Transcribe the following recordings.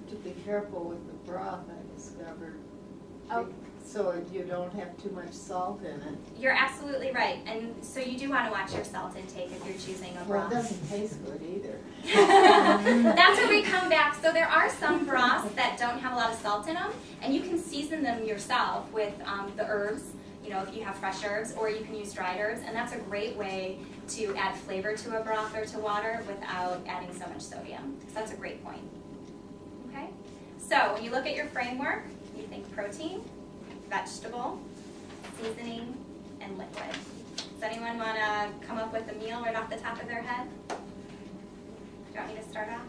have to be careful with the broth, I discovered. Oh. So you don't have too much salt in it. You're absolutely right, and so you do want to watch your salt intake if you're choosing a Well, broth. it doesn't taste good either. That's where we come back. So there are some broths that don't have a lot of salt in them, and you can season them yourself with the herbs, you know, if you have fresh herbs, or you can use dried herbs, and that's a great way to add flavor to a broth or to water without adding so much sodium. So that's a great point. Okay? So when you look at your framework, you think protein, vegetable, seasoning, and liquid. Does anyone want to come up with a meal right off the top of their head? Do you want me to start off?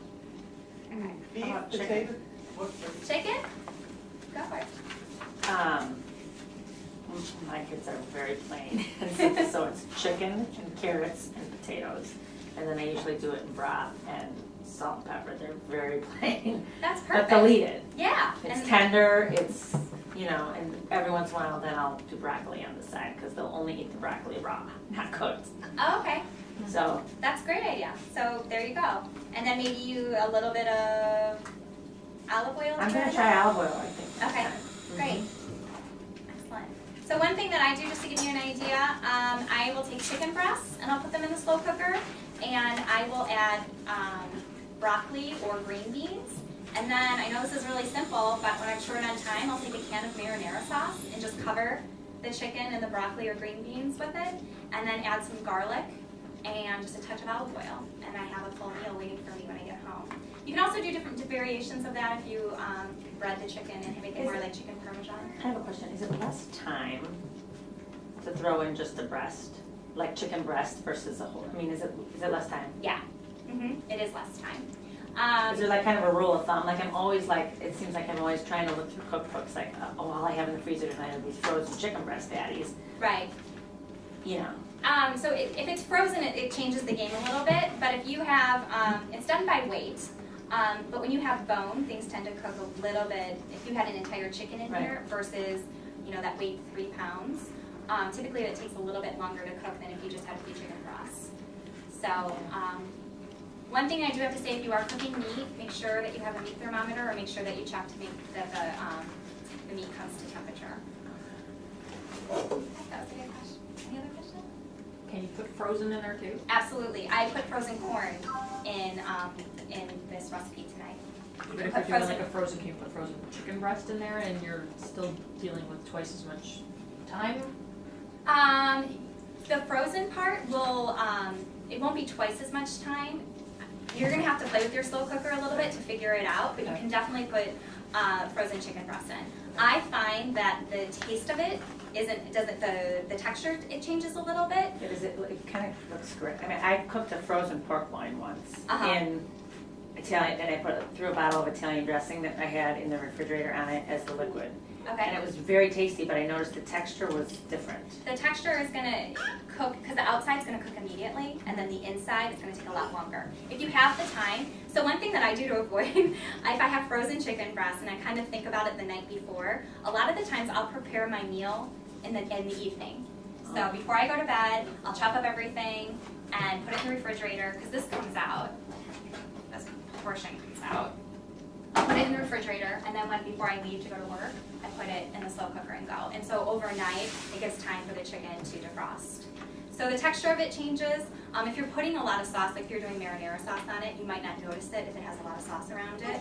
Okay. Beef, about potato. Chicken? Go for it. My kids are very plain, so it's chicken and carrots and potatoes. And then I usually do it in broth and salt and pepper. They're very plain. That's But perfect. they'll eat it. Yeah. It's and tender, it's, you know, and every once in a while then I'll do broccoli on the side because they'll only eat the broccoli raw, not cooked. Oh, okay. So, That's a great idea. So there you go. And then maybe a little bit of olive oil. I'm to gonna it? try olive oil, I think. Okay, great. Excellent. So one thing that I do, just to give you an idea, I will take chicken breasts and I'll put them in the slow cooker, and I will add broccoli or green beans. And then, I know this is really simple, but when I'm short on time, I'll take a can of marinara sauce and just cover the chicken and the broccoli or green beans with it, and then add some garlic and just a touch of olive oil, and I have a full meal waiting for me when I get home. You can also do different variations of that if you bread the chicken and make it more like chicken parmesan. I have a question. Is it less time to throw in just a breast, like chicken breast versus a whole? I mean, is it less time? Yeah, it is less time. Is there like kind of a rule of thumb? Like I'm always like, it seems like I'm always trying to look through cookbooks, like, oh, all I have in the freezer tonight are these frozen chicken breast patties, Right. you know. So if it's frozen, it changes the game a little bit. But if you have, it's done by weight. But when you have bone, things tend to cook a little bit. If you had an entire chicken in Right. here versus, you know, that weight 3 pounds, typically it takes a little bit longer to cook than if you just had a few chicken breasts. So one thing I do have to say, if you are cooking meat, make sure that you have a meat thermometer, or make sure that you check to make that the meat comes to temperature. That was a good question. Any other questions? Can you put frozen in there too? Absolutely. I put frozen corn in this recipe tonight. You But can if put you're doing frozen. like a frozen, can you put frozen chicken breast in there and you're still dealing with twice as much time? The frozen part will, it won't be twice as much time. You're gonna have to play with your slow cooker a little bit to figure it out, but you can definitely put frozen chicken breast in. I find that the taste of it the texture, it changes a little bit. It kind of looks great. I mean, I cooked a frozen pork loin once Uh-huh. in Italian, and I threw a bottle of Italian dressing that I had in the refrigerator on it as the liquid. And Okay. it was very tasty, but I noticed the texture was different. The texture is gonna cook, because the outside's gonna cook immediately, and then the inside is gonna take a lot longer. If you have the time, so one thing that I do to avoid, if I have frozen chicken breast and I kind of think about it the night before, a lot of the times I'll prepare my meal in the evening. So before I go to bed, I'll chop up everything and put it in the refrigerator, because this comes out, this portion comes out. I'll put it in the refrigerator, and then before I leave to go to work, I put it in the slow cooker and go. And so overnight, it gives time for the chicken to defrost. So the texture of it changes. If you're putting a lot of sauce, like if you're doing marinara sauce on it, you might not notice it if it has a lot of sauce around it.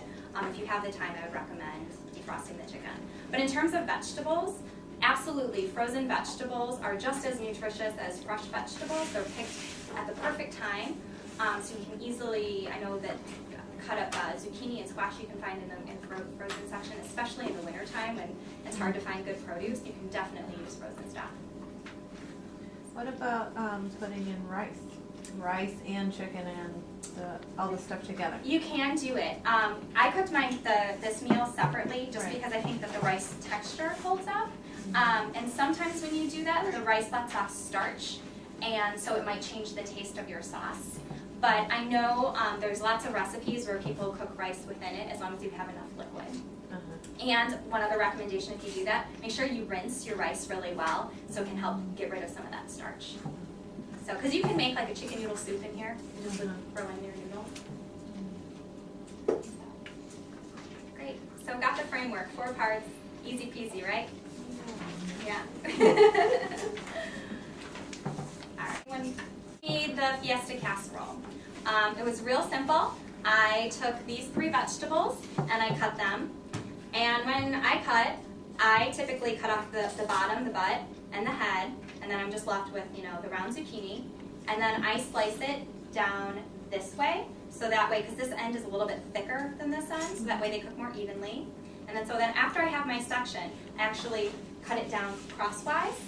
If you have the time, I would recommend defrosting the chicken. But in terms of vegetables, absolutely, frozen vegetables are just as nutritious as fresh vegetables. They're picked at the perfect time, so you can easily, I know that cut up zucchini and squash you can find in the frozen section, especially in the wintertime when it's hard to find good produce. You can definitely use frozen stuff. What about putting in rice and chicken and all the stuff together? You can do it. I cooked this meal separately just Right. because I think that the rice texture holds up. And sometimes when you do that, the rice lets off starch, and so it might change the taste of your sauce. But I know there's lots of recipes where people cook rice within it as long as you have enough liquid. And one other recommendation, if you do that, make sure you rinse your rice really well so it can help get rid of some of that starch. So, because you can make like a chicken noodle soup in here, just with throw in your noodles. framework, 4 parts, easy peasy, right? Yeah. All right. When we made the fiesta casserole, it was real simple. I took these 3 vegetables and I cut them. And when I cut, I typically cut off the bottom, the butt, and the head, and then I'm just left with, the round zucchini. And then I slice it down this way, so that way, because this end is a little bit thicker than this end, so that way they cook more evenly. And then after I have my section, I actually cut it down crosswise,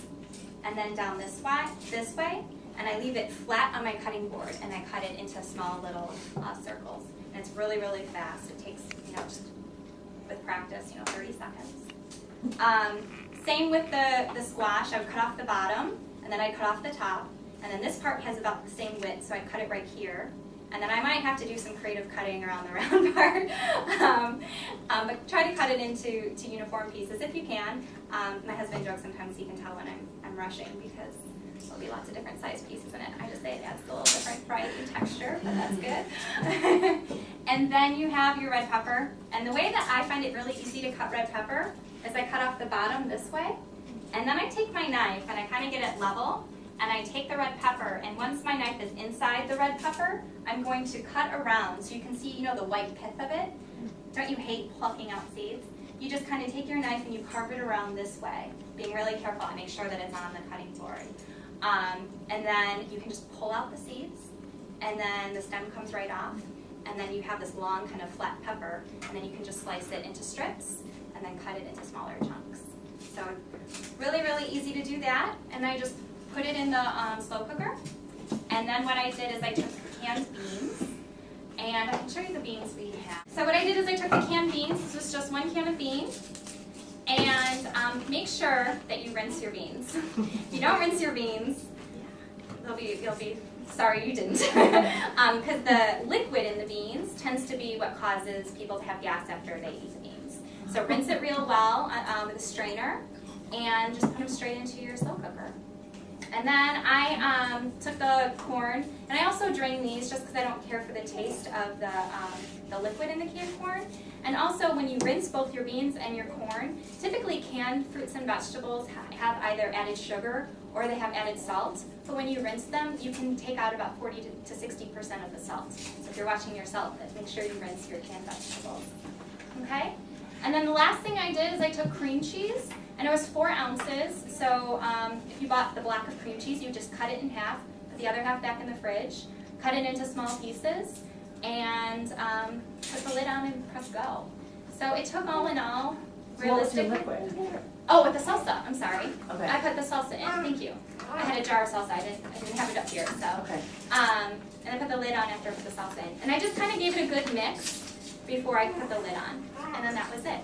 and then down this way, and I leave it flat on my cutting board, and I cut it into small little circles. And it's really, really fast. It takes, just with practice, 30 seconds. Same with the squash. I would cut off the bottom, and then I'd cut off the top, and then this part has about the same width, so I cut it right here. And then I might have to do some creative cutting around the round part, but try to cut it into uniform pieces if you can. My husband jokes sometimes he can tell when I'm rushing because there'll be lots of different size pieces in it. I just say it adds a little different variety and texture, but that's good. And then you have your red pepper. And the way that I find it really easy to cut red pepper is I cut off the bottom this way, and then I take my knife and I kind of get it level, and I take the red pepper, and once my knife is inside the red pepper, I'm going to cut around so you can see, the white pith of it. Don't you hate plucking out seeds? You just kind of take your knife and you carve it around this way, being really careful and make sure that it's on the cutting board. And then you can just pull out the seeds, and then the stem comes right off, and then you have this long kind of flat pepper, and then you can just slice it into strips and then cut it into smaller chunks. So really, really easy to do that. And I just put it in the slow cooker. And then what I did is I took canned beans, and I can show you the beans we have. So what I did is I took the canned beans. This was just 1 can of beans. And make sure that you rinse your beans. If you don't rinse your beans, you'll be sorry you didn't. Because the liquid in the beans tends to be what causes people to have gas after they eat the beans. So rinse it real well with a strainer, and just put them straight into your slow cooker. And then I took the corn, and I also drain these just because I don't care for the taste of the liquid in the canned corn. And also, when you rinse both your beans and your corn, typically canned fruits and vegetables have either added sugar or they have added salt. But when you rinse them, you can take out about 40 to 60% of the salt. So if you're watching your salt, make sure you rinse your canned vegetables. Okay? And then the last thing I did is I took cream cheese, and it was 4 ounces. So if you bought the block of cream cheese, you just cut it in half, put the other half back in the fridge, cut it into small pieces, and put the lid on and press go. So it took all in all, realistically. What was your liquid? Oh, with the salsa, I'm sorry. Okay. I put the salsa in, thank you. I had a jar of salsa, I didn't have it up here, so. Okay. And I put the lid on after I put the salsa in. And I just kind of gave it a good mix before I put the lid on. And then that was it.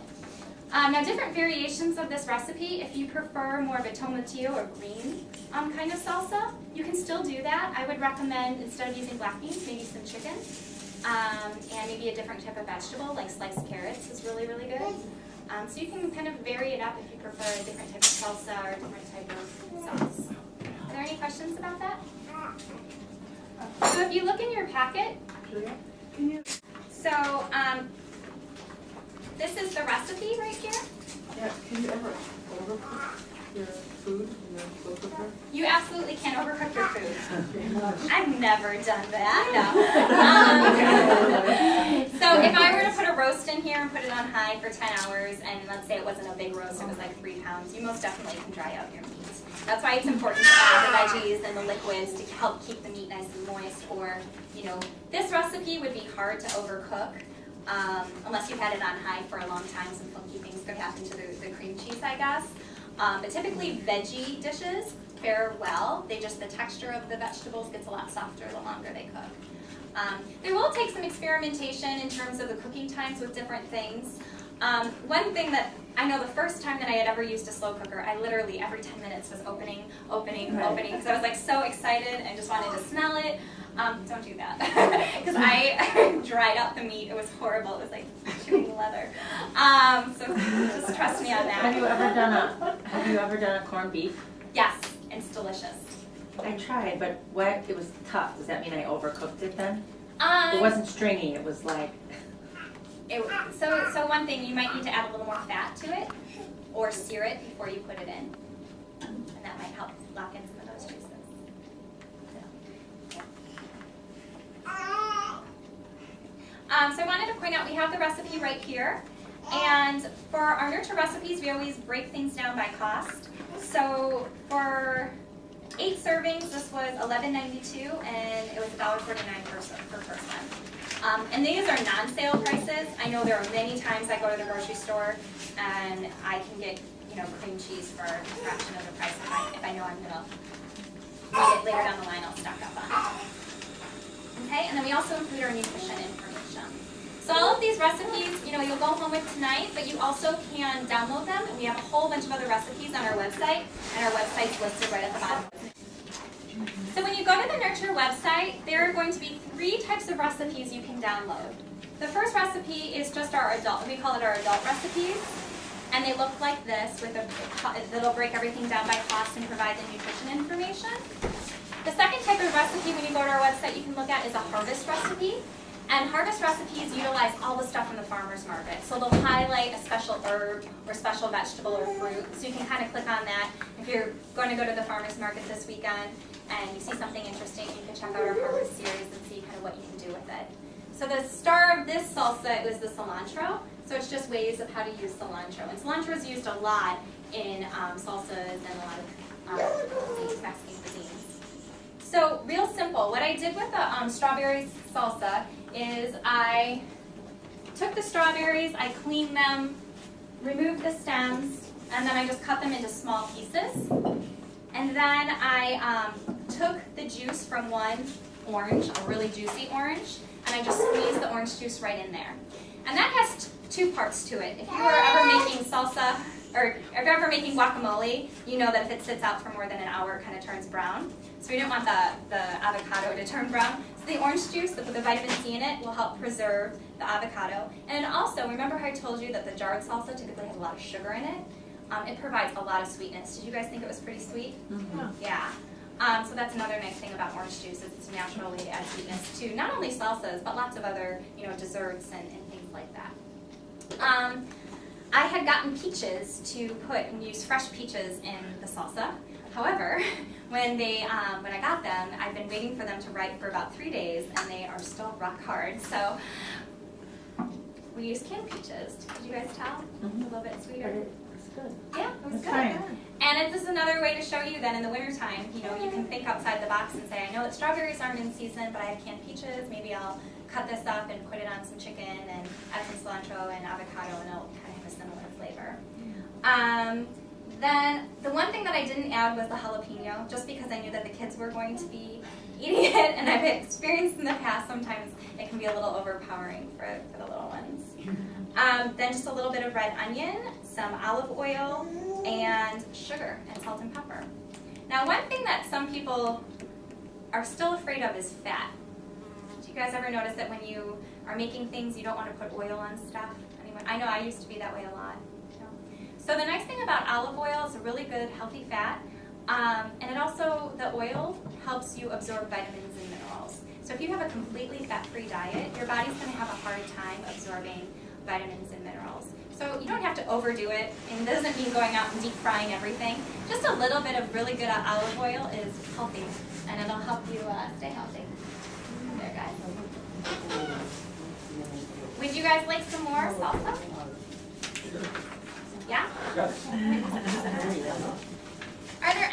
Now different variations of this recipe, if you prefer more of a tomatillo or green kind of salsa, you can still do that. I would recommend, instead of using black beans, maybe some chicken. And maybe a different type of vegetable, like sliced carrots is really, really good. So you can kind of vary it up if you prefer a different type of salsa or a different type of sauce. Are there any questions about that? So if you look in your packet, so this is the recipe right here. Yeah, can you ever overcook your food in the slow cooker? You absolutely can overcook your food. I've never done that, no. So if I were to put a roast in here and put it on high for 10 hours, and let's say it wasn't a big roast, it was like 3 pounds, you most definitely can dry out your meat. That's why it's important to add the veggies and the liquids to help keep the meat nice and moist, or, this recipe would be hard to overcook. Unless you've had it on high for a long time, some funky things could happen to the cream cheese, I guess. But typically veggie dishes fare well. The texture of the vegetables gets a lot softer the longer they cook. They will take some experimentation in terms of the cooking times with different things. One thing that I know, the first time that I had ever used a slow cooker, I literally every 10 minutes was opening, because I was like so excited and just wanted to smell it. Don't do that, because I dried out the meat. It was horrible. It was like chewing leather. So just trust me on that. Have you ever done a corned beef? Yes, it's delicious. I tried, but it was tough. Does that mean I overcooked it then? It Um, wasn't stringy. It was like So one thing, you might need to add a little more fat to it, or sear it before you put it in, and that might help lock in some of those juices. So I wanted to point out we have the recipe right here, and for our nurture recipes, we always break things down by cost. So for 8 servings, this was $11.92, and it was $1.49 per person. And these are non-sale prices. I know there are many times I go to the grocery store and I can get, cream cheese for a fraction of the price if I know I'm gonna need it later down the line. I'll stock up on it. Okay, and then we also include our nutrition information. So all of these recipes, you'll go home with tonight, but you also can download them, and we have a whole bunch of other recipes on our website, and our website's listed right at the bottom. So when you go to the Nurture website, there are going to be 3 types of recipes you can download. The first recipe is just our adult, we call it our adult recipes, and they look like this, it'll break everything down by cost and provide the nutrition information. The second type of recipe when you go to our website you can look at is a harvest recipe. And harvest recipes utilize all the stuff from the farmer's market. So they'll highlight a special herb or special vegetable or fruit. So you can kind of click on that. If you're going to go to the farmer's market this weekend and you see something interesting, you can check out our harvest series and see kind of what you can do with it. So the star of this salsa is the cilantro. So it's just ways of how to use cilantro. And cilantro is used a lot in salsas and a lot of Mexican cuisines. So real simple, what I did with the strawberry salsa is I took the strawberries, I cleaned them, removed the stems, and then I just cut them into small pieces. And then I took the juice from one orange, a really juicy orange, and I just squeezed the orange juice right in there. And that has 2 parts to it. If you are ever making salsa, or if you're ever making guacamole, you know that if it sits out for more than an hour, it kind of turns brown. So we don't want the avocado to turn brown. So the orange juice, the vitamin C in it, will help preserve the avocado. And also, remember how I told you that the jarred salsa typically has a lot of sugar in it? It provides a lot of sweetness. Did you guys think it was pretty sweet? Mm-hmm. Yeah. So that's another nice thing about orange juice, is it's a natural way to add sweetness to not only salsas, but lots of other desserts and things like that. I had gotten peaches to put and use fresh peaches in the salsa. However, when I got them, I've been waiting for them to ripe for about 3 days, and they are still rock hard. So we used canned peaches. Did you guys tell? A little bit sweeter. It's good. Yeah, it was It's good. fine. And this is another way to show you that in the wintertime, you can think outside the box and say, I know that strawberries aren't in season, but I have canned peaches. Maybe I'll cut this up and put it on some chicken and add some cilantro and avocado, and it'll kind of have a similar flavor. Then the one thing that I didn't add was the jalapeno, just because I knew that the kids were going to be eating it, and I've experienced in the past sometimes it can be a little overpowering for the little ones. Then just a little bit of red onion, some olive oil, and sugar and salt and pepper. Now one thing that some people are still afraid of is fat. Do you guys ever notice that when you are making things you don't want to put oil on stuff? Anyone? I know I used to be that way a lot. So the nice thing about olive oil is a really good healthy fat, and it also, the oil helps you absorb vitamins and minerals. So if you have a completely fat-free diet, your body's going to have a hard time absorbing vitamins and minerals. So you don't have to overdo it, and it doesn't mean going out and deep frying everything. Just a little bit of really good olive oil is healthy, and it'll help you stay healthy. There, guys. Would you guys like some more salsa? Yeah? Are there